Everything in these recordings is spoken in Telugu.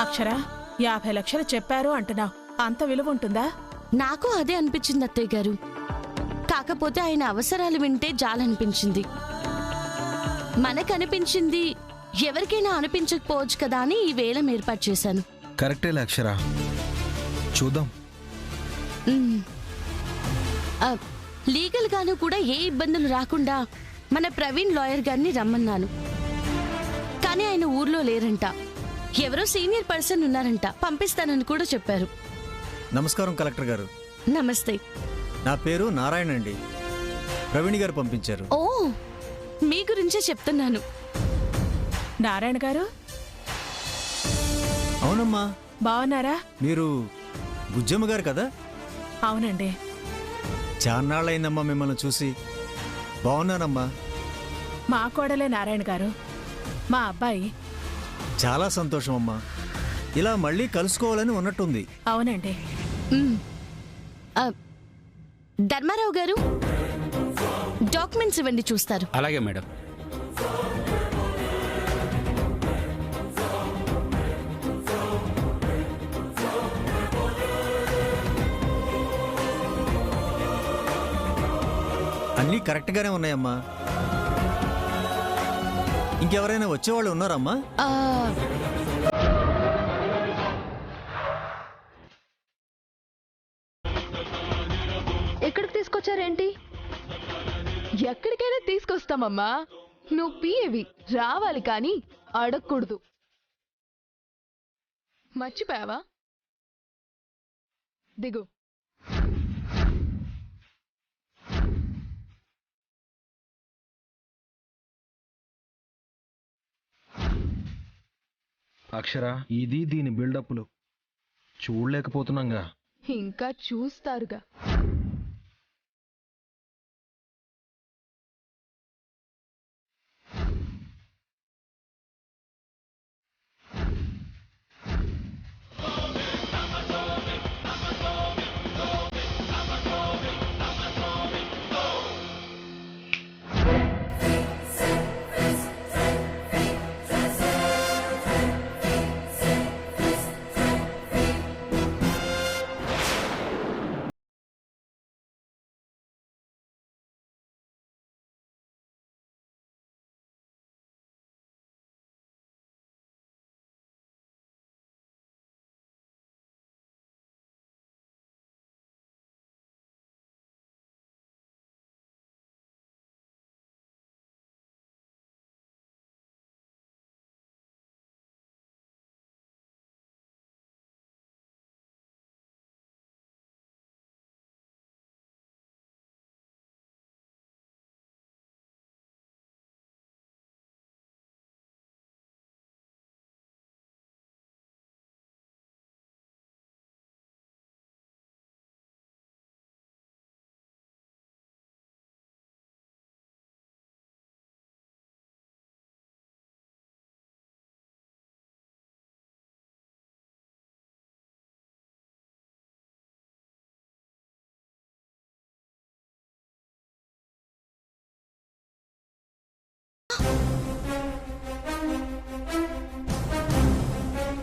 అక్షర 50 లక్షలు చెప్పారు అంటున్నావు, అంత విలువ ఉంటుందా? నాకు అదే అనిపించింది అత్తయ్య గారు. కాకపోతే ఆయన అవసరాలు వింటే జాలనిపించింది. మనకనిపించింది ఎవరికైనా అనిపించకపోవచ్చు కదా అని ఈ వేలం ఏర్పాటు చేశాను. కరెక్టేలే అక్షర, చూద్దాం. లీగల్ గాను కూడా ఏ ఇబ్బందులు రాకుండా మన ప్రవీణ్ లాయర్ గారిని రమ్మన్నాను. కానీ ఆయన ఊర్లో లేరంట, ఎవరో సీనియర్ పర్సన్ ఉన్నారంట, పంపిస్తానని కూడా చెప్పారు. నమస్కారం కలెక్టర్ గారు. నమస్తే. నా పేరు నారాయణ అండి. ప్రవీణ్ గారు పంపించారు. ఓ, మీ గురించే చెప్తున్నాను. నారాయణ గారు అవునమ్మా. బాగున్నారా? మీరు బుజ్జమ్మ గారు కదా? అవునండి. చాన్నాళ్ళయిందమ్మా మిమ్మల్ని చూసి. బాగున్నానమ్మా. మా కోడలే నారాయణ గారు, మా అబ్బాయి. చాలా సంతోషం అమ్మా. ఇలా మళ్ళీ కలుసుకోవాలని ఉన్నట్టుంది. అవునండి. ధర్మారావు గారు, డాక్యుమెంట్స్ ఇవ్వండి, చూస్తారు. అలాగే మేడం. అన్నీ కరెక్ట్గానే ఉన్నాయమ్మా. ఇంకెవరైనా వచ్చేవాళ్ళు ఉన్నారమ్మా? ఎక్కడికి తీసుకొచ్చారేంటి? ఎక్కడికైనా తీసుకొస్తామమ్మా. నువ్వు పిఏవి రావాలి కానీ అడగకూడదు. మర్చిపోయావా? దిగు. అక్షర, ఇది దీని బిల్డప్లు చూడలేకపోతున్నాంగా. ఇంకా చూస్తారుగా.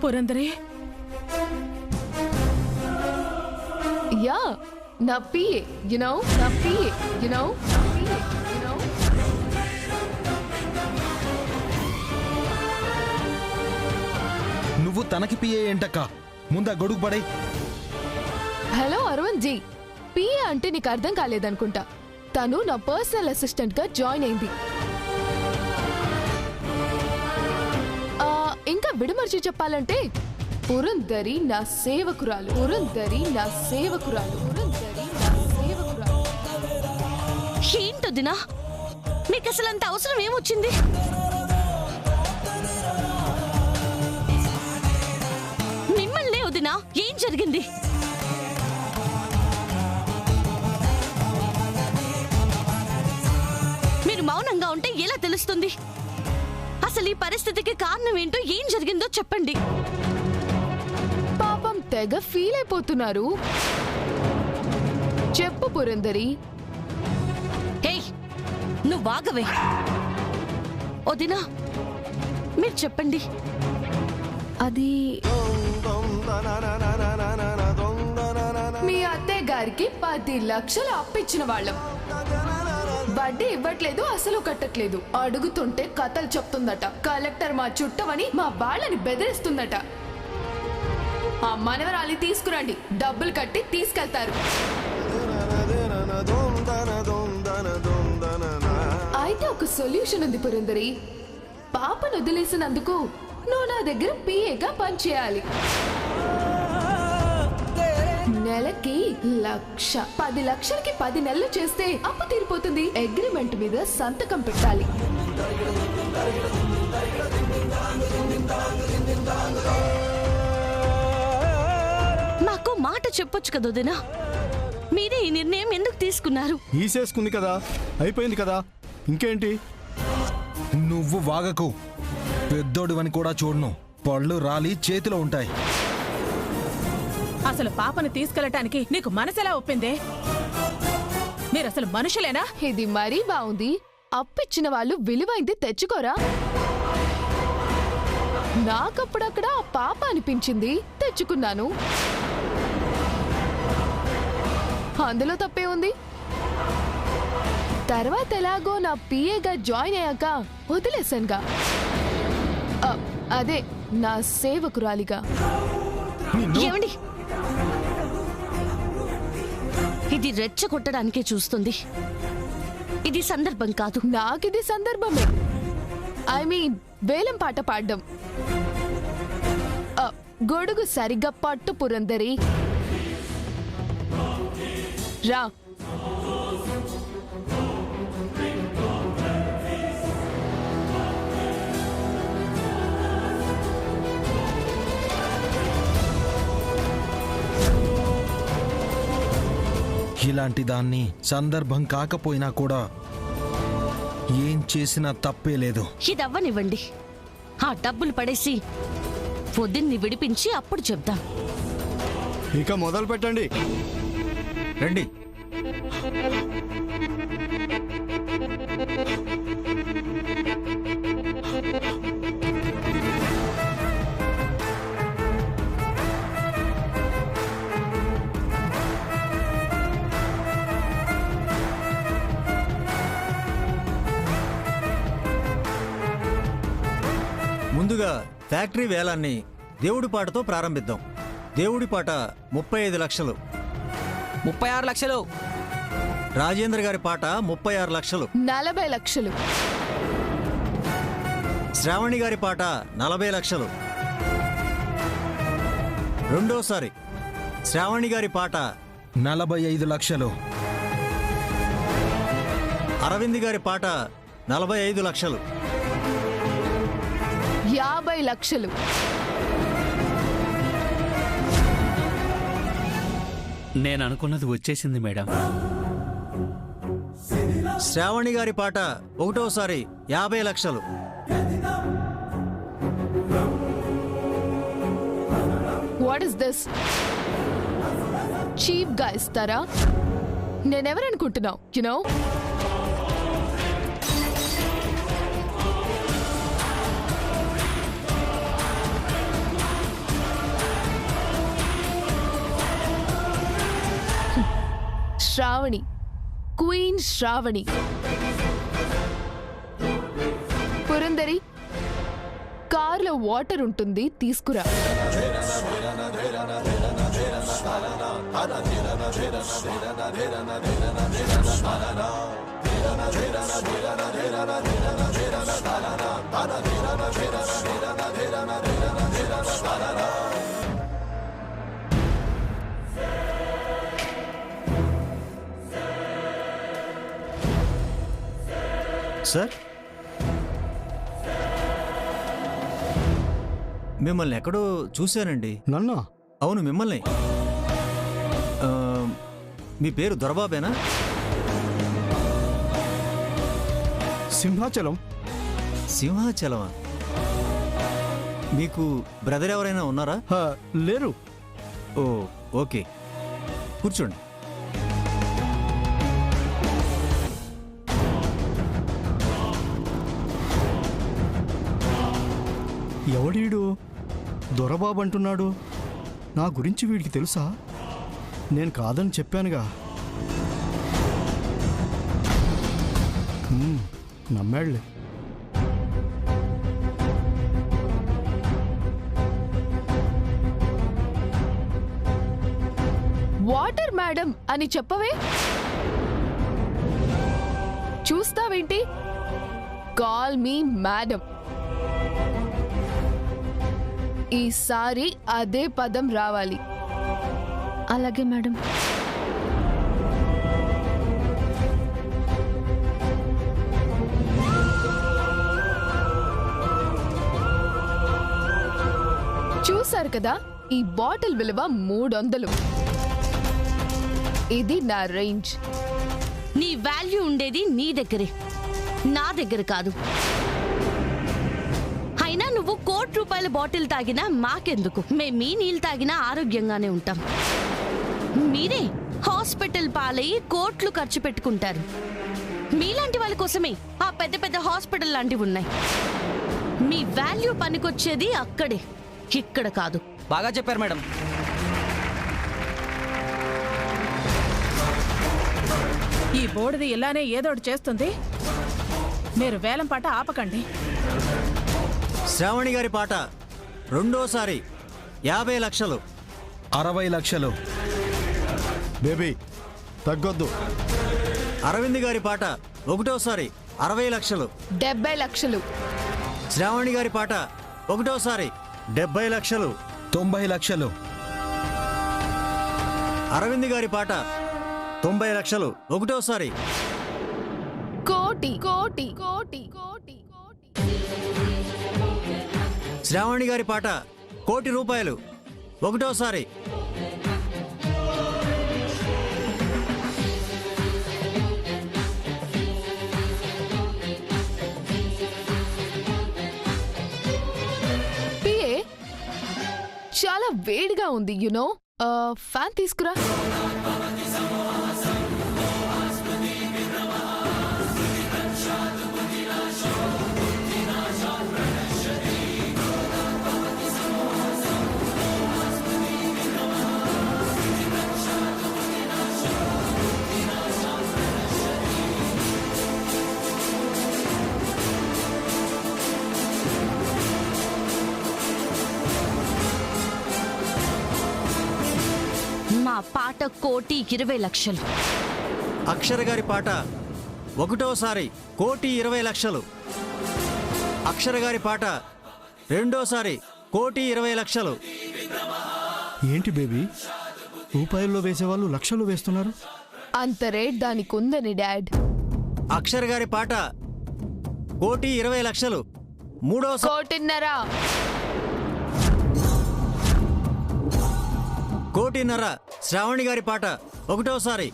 పురందరే, యా, నా పిఏ, యు నో, నా PA, you know, you know. నువ్వు తనకి పిఏ ఏంటక్క? ముందా గొడుగు పడై. హలో అరవింద్ జీ, పిఏ అంటే నీకు అర్థం కాలేదనుకుంటా. తను నా పర్సనల్ అసిస్టెంట్ గా జాయిన్ అయింది. ఇంకా విడమర్చి చెప్పాలంటే పురందరి నా సేవకురాలు. పురందరి నా సేవకురాలు. పురందరి నా సేవకురాలు. ఏంటొదినా, మీకు అసలు అంత అవసరం ఏమొచ్చింది? మిమ్మల్ని వదినా, ఏం జరిగింది? మీరు మౌనంగా ఉంటే ఎలా తెలుస్తుంది? అసలు ఈ పరిస్థితికి కారణం ఏంటో, ఏం జరిగిందో చెప్పండి. పాపం తెగ ఫీల్ అయిపోతున్నారు. చెప్పు పురందరి. ఏయ్, నువ్వు వాగవే. వదినా, మీరు చెప్పండి. అది మీ అత్తయ్య గారికి 10 లక్షలు అప్పిచ్చిన వాళ్ళం. వడ్డీ ఇవ్వట్లేదు, అసలు కట్టట్లేదు. అడుగుతుంటే కథలు చెప్తుందట. కలెక్టర్ మా చుట్టమని మా వాళ్ళని బెదిరిస్తుందట. ఆ మనవరాలి తీసుకురండి, డబ్బులు కట్టి తీసుకెళ్తారు. అయితే ఒక సొల్యూషన్ ఉంది పురందరి. పాపను వదిలేసినందుకు నువ్వు నా దగ్గర పిఏగా పనిచేయాలి. నెలకి 1,00,000. 10 లక్షలకి 10 నెలలు చేస్తే అప్పు తీరిపోతుంది. అగ్రిమెంట్ మీద సంతకం పెట్టాలి. నాకు మాట చెప్పొచ్చు కదా వదినా. మీరే ఈ నిర్ణయం ఎందుకు తీసుకున్నారు? ఈసేసుకుంది కదా, అయిపోయింది కదా, ఇంకేంటి? నువ్వు వాగకు. పెద్దోడివని కూడా చూడను. పళ్ళు రాలి చేతిలో ఉంటాయి. అసలు పాపను తీసుకెళ్ళటానికి నీకు మనసెలా ఒప్పిందే? మీరసలు మనుషులేనా? ఇది మరీ బాగుంది. అప్పిచ్చిన వాళ్ళు విలువైంది తెచ్చుకోరా? నాకప్పుడక్కడ ఆ పాప అనిపించింది, తెచ్చుకున్నాను. అందులో తప్పే ఉంది. తర్వాత ఎలాగో నా పిఏగా జాయిన్ అయ్యాక వదిలేశానుగా. అదే నా సేవకురాలిగా. ఏమండి, ఇది రెచ్చగొట్టడానికే చూస్తుంది. ఇది సందర్భం కాదు. నాకిది సందర్భమే. ఐ మీన్ వేలం పాట పాడ్డం. గొడుగు సరిగ్గా పట్టు పురందరి. రా. ఇలాంటి దాన్ని సందర్భం కాకపోయినా కూడా ఏం చేసినా తప్పే లేదు. ఇది అవ్వనివ్వండి. ఆ డబ్బులు పడేసి వదిన్ని విడిపించి అప్పుడు చెప్దాం. ఇక మొదలు పెట్టండి. రండి. ముందుగా ఫ్యాక్టరీ వేలాన్ని దేవుడి పాటతో ప్రారంభిద్దాం. దేవుడి పాట 35 లక్షలు. 36 లక్షలు. రాజేంద్ర గారి పాట 36 లక్షలు. 40 లక్షలు. శ్రావణి గారి పాట 40 లక్షలు. రెండోసారి శ్రావణి గారి పాట 45 లక్షలు. అరవింద్ గారి పాట 45 లక్షలు. 50 లక్షలు. నేను అనుకున్నది వచ్చేసింది మేడం. శ్రావణి గారి పాట ఒకటోసారి 50 లక్షలు. What is this? చీప్ గా ఇస్తారా? నేనెవరనుకుంటున్నావు? You know, Sravani, queen Sravani. పురందరి, కార్లో వాటర్ ఉంటుంది, తీసుకురా. సార్, మిమ్మల్ని ఎక్కడో చూశానండి. నన్నా? అవును, మిమ్మల్ని. మీ పేరు దొరబాబేనా? సింహాచలం. సింహాచలమా? మీకు బ్రదర్ ఎవరైనా ఉన్నారా? లేరు. ఓ, ఓకే, కూర్చోండి. ఎవడీడు? దొరబాబు అంటున్నాడు. నా గురించి వీడికి తెలుసా? నేను కాదని చెప్పానుగా. నమ్మాడులే. వాటర్ మేడం అని చెప్పవే. చూస్తావేంటి? Call me madam. ఈసారి అదే పదం రావాలి. అలాగే మేడం. చూసారు కదా, ఈ బాటిల్ విలువ 300. ఇది నా రేంజ్. నీ వాల్యూ ఉండేది నీ దగ్గరే, నా దగ్గర కాదు. అయినా నువ్వు ₹1,00,00,000 బాటిల్ తాగినా మాకెందుకు? మేము మీ నీళ్ళు తాగినా ఆరోగ్యంగానే ఉంటాం. మీరే హాస్పిటల్ పాలయ్యి కోట్లు ఖర్చు పెట్టుకుంటారు. మీలాంటి వాళ్ళ కోసమే ఆ పెద్ద పెద్ద హాస్పిటల్ లాంటివి ఉన్నాయి. మీ వాల్యూ పనికొచ్చేది అక్కడే, ఇక్కడ కాదు. బాగా చెప్పారు మేడం. ఈ బోర్డుది ఇలానే ఏదోటి చేస్తుంది. మీరు వేలం పాట ఆపకండి. శ్రావణి గారి పాట రెండోసారి 50 లక్షలు. 60 లక్షలు. బేబీ తగ్గొద్దు. అరవింద్ గారి పాట ఒకటోసారి 60 లక్షలు. 70 లక్షలు. శ్రావణి గారి పాట ఒకటోసారి 70 లక్షలు. 90 లక్షలు. అరవింద్ గారి పాట 90 లక్షలు ఒకటోసారి. కోటి కోటి కోటి కోటి కోటి. శ్రావణి గారి పాట ₹1,00,00,000 ఒకటోసారి. పిఏ చాలా వేడిగా ఉంది. యునో ఫ్యాన్ తీసుకురా. మా పాట ₹1,20,00,000. అక్షర గారి పాట ఒకటోసారి ₹1,20,00,000. అక్షర గారి పాట రెండోసారి ₹1,20,00,000. ఏంటి బేబీ, రూపాయల్లో వేసేవాళ్ళు లక్షలు వేస్తున్నారు? అంత రేట్ దానికి ఉందని డాడ్. అక్షర గారి పాట ₹1,20,00,000. మూడోసారి 1,50,00,000. 1,50,00,000. శ్రావణి గారి పాట ఒకటోసారి.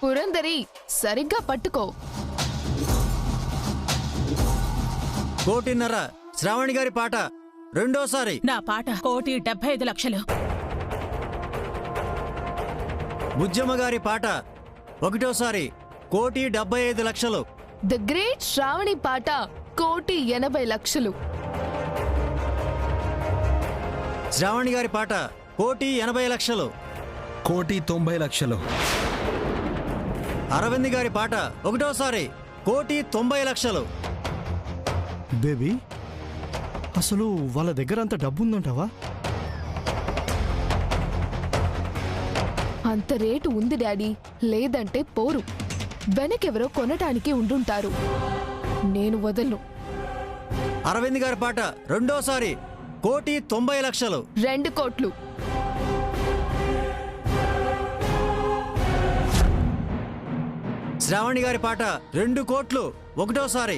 పురందరి సరిగ్గా పట్టుకో. 1,50,00,000. శ్రావణి గారి పాట రెండోసారి. నా పాట ₹1,75,00,000. బుజ్జమ్మ గారి పాట ఒకటోసారి ₹1,75,00,000. ద గ్రేట్ శ్రావణి పాట ₹1,80,00,000. శ్రావణి గారి పాట ₹1,80,00,000. ₹1,90,00,000. అరవింద్ గారి పాట ఒకటోసారి ₹1,90,00,000. బేబీ అసలు వాళ్ళ దగ్గర అంత డబ్బు ఉందంటావా? అంత రేటు ఉంది డాడీ, లేదంటే పోరు. వెనకెవరో కొనటానికి ఉండుంటారు. నేను వదలను. అరవింద్ గారి పాట రెండోసారి ₹1,90,00,000. 2 కోట్లు. శ్రావణి గారి పాట 2 కోట్లు ఒకటోసారి.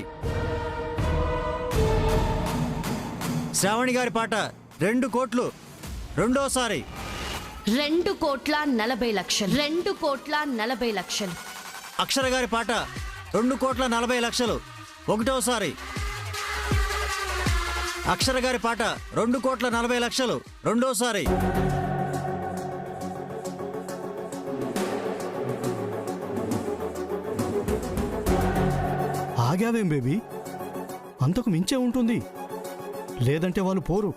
శ్రావణి గారి పాట 2 కోట్లు రెండోసారి. 2,40,00,000. 2,40,00,000. అక్షర గారి పాట 2,40,00,000 ఒకటోసారి. అక్షర గారి పాట 2,40,00,000 రెండోసారి. ఆగావేం బేబీ? అంతకు మించే ఉంటుంది, లేదంటే వాళ్ళు పోరు.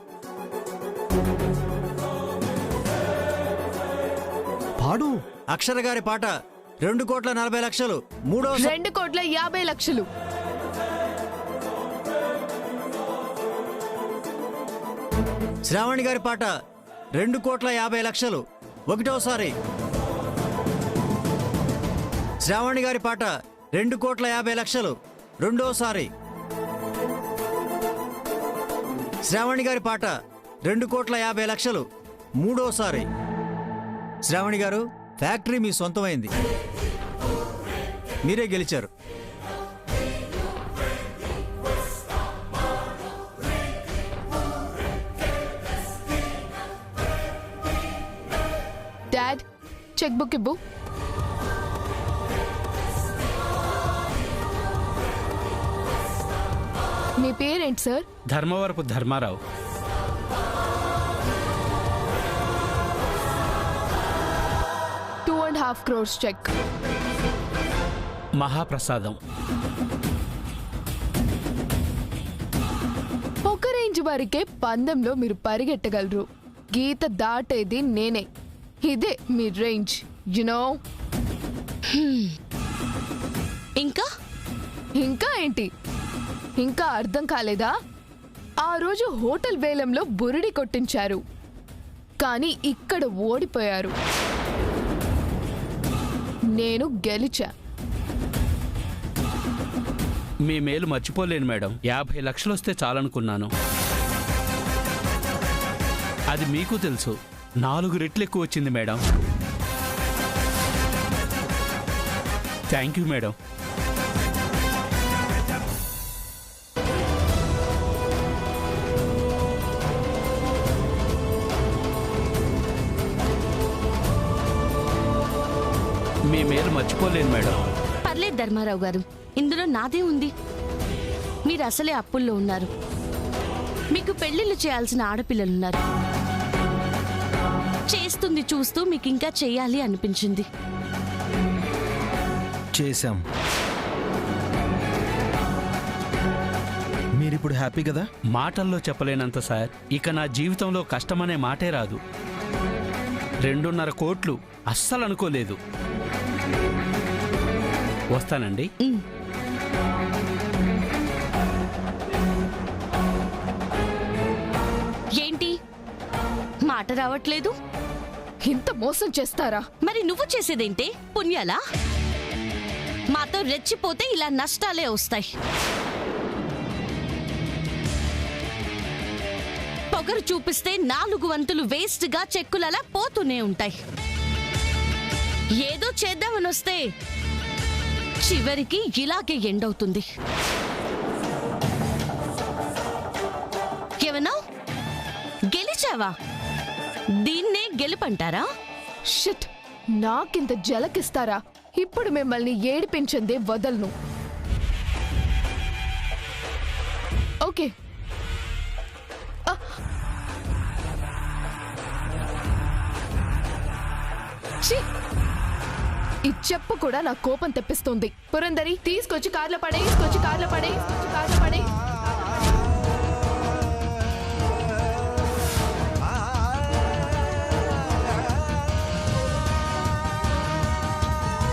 పాడు. అక్షర గారి పాట 2,40,00,000. మూడో 2,50,00,000. శ్రావణి గారి పాట 2,50,00,000. ఒకటోసారి. శ్రావణి గారి పాట 2,50,00,000. రెండోసారి. శ్రావణి గారి పాట 2,50,00,000. మూడోసారి. శ్రావణి గారు, ఫ్యాక్టరీ మీ సొంతమైంది, మీరే గెలిచారు. డాడ్, చెక్ బుక్ ఇవ్వు. మీ పేరేంటి sir? Dharmavarapu Dharmarao. $2.5 crores check. మహాప్రసాదం. ఒక రేంజ్ వరకే పందెంలో మీరు పరిగెట్టగలరు, గీత దాటేది నేనే. ఇదే మీ రేంజ్, యునో. ఇంకా ఇంకా ఏంటి? ఇంకా అర్థం కాలేదా? ఆ రోజు హోటల్ వేలంలో బురిడి కొట్టించారు, కానీ ఇక్కడ ఓడిపోయారు. నేను గెలిచా. మీ మేలు మర్చిపోలేను మేడం. 50 లక్షలు వస్తే చాలనుకున్నాను. అది మీకు తెలుసు, 4 రెట్లు ఎక్కువ వచ్చింది మేడం. Thank you madam. మీ మేలు మర్చిపోలేను మేడం. పర్లేదు ధర్మారావు గారు, ఇందులో నాదే ఉంది. మీరు అసలే అప్పుల్లో ఉన్నారు, మీకు పెళ్లిళ్ళు చేయాల్సిన ఆడపిల్లలున్నారు. చేస్తుంది చూస్తూ మీకు ఇంకా చెయ్యాలి అనిపించింది. చేశాం. మీరిప్పుడు హ్యాపీ కదా? మాటల్లో చెప్పలేనంత సార్. ఇక నా జీవితంలో కష్టమనే మాటే రాదు. 2.5 కోట్లు అస్సలు అనుకోలేదు. వస్తానండి. ఏంటి మాట రావట్లేదు? ఇంత మోసం చేస్తారా? మరి నువ్వు చేసేదేంటే? పుణ్యాలా? మాతో రెచ్చిపోతే ఇలా నష్టాలే వస్తాయి. పొగరు చూపిస్తే 4 వంతులు వేస్ట్ గా చెక్కులలా పోతూనే ఉంటాయి. ఏదో చేద్దామని వస్తే చివరికి ఇలాగే ఎండవుతుంది. ఏమన్నా గెలిచావా? దీన్నే గెలుపంటారా? షిట్, నాకింత జలకిస్తారా? ఇప్పుడు మిమ్మల్ని ఏడిపించిందే వదలను. ఓకే, ఈ చెప్పు కూడా నా కోపం తెప్పిస్తుంది. పురందరి, తీసుకొచ్చి కార్లో పడే.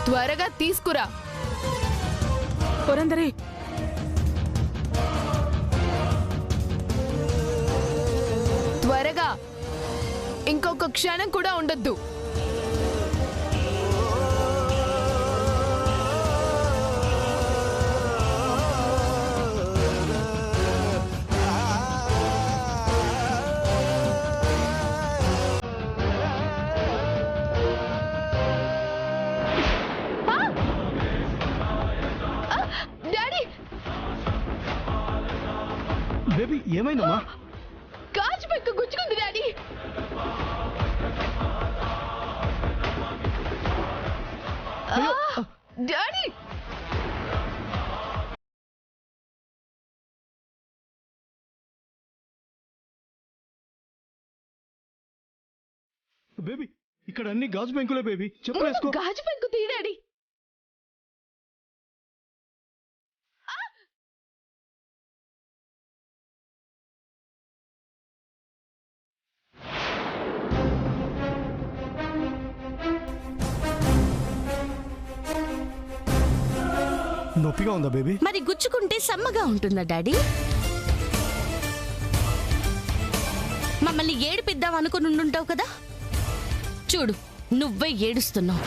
త్వరగా తీసుకురా. పురందరి, త్వరగా, ఇంకొక క్షణం కూడా ఉండొద్దు. బేబీ ఏమైందమ్మా? గాజు పెంకు గుచ్చుకుంది డాడీ. డాడీ, బేబీ ఇక్కడ అన్ని గాజు పెంకులే బేబీ, చెప్పలేసుకో. గాజు పెంకు తీ డాడీ. నొప్పిగా ఉందా బేబీ? మరి గుచ్చుకుంటే సమ్మగా ఉంటుందా డాడీ? మమ్మల్ని ఏడిపిద్దాం అనుకుని ఉండుంటావు కదా, చూడు నువ్వే ఏడుస్తున్నావు.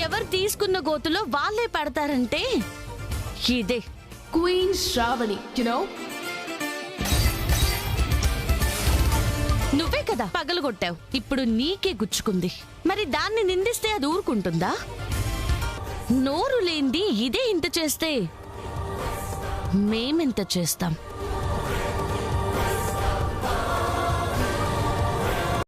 ఎవరు తీసుకున్న గోతులో వాళ్ళే పడతారంటే ఇదే క్వీన్ శ్రావణి, యునో. నువ్వే కదా పగలగొట్టావు, ఇప్పుడు నీకే గుచ్చుకుంది. మరి దాన్ని నిందిస్తే అది ఊరుకుంటుందా? నోరు లేంది ఇదే ఇంత చేస్తే మేమెంత చేస్తాం?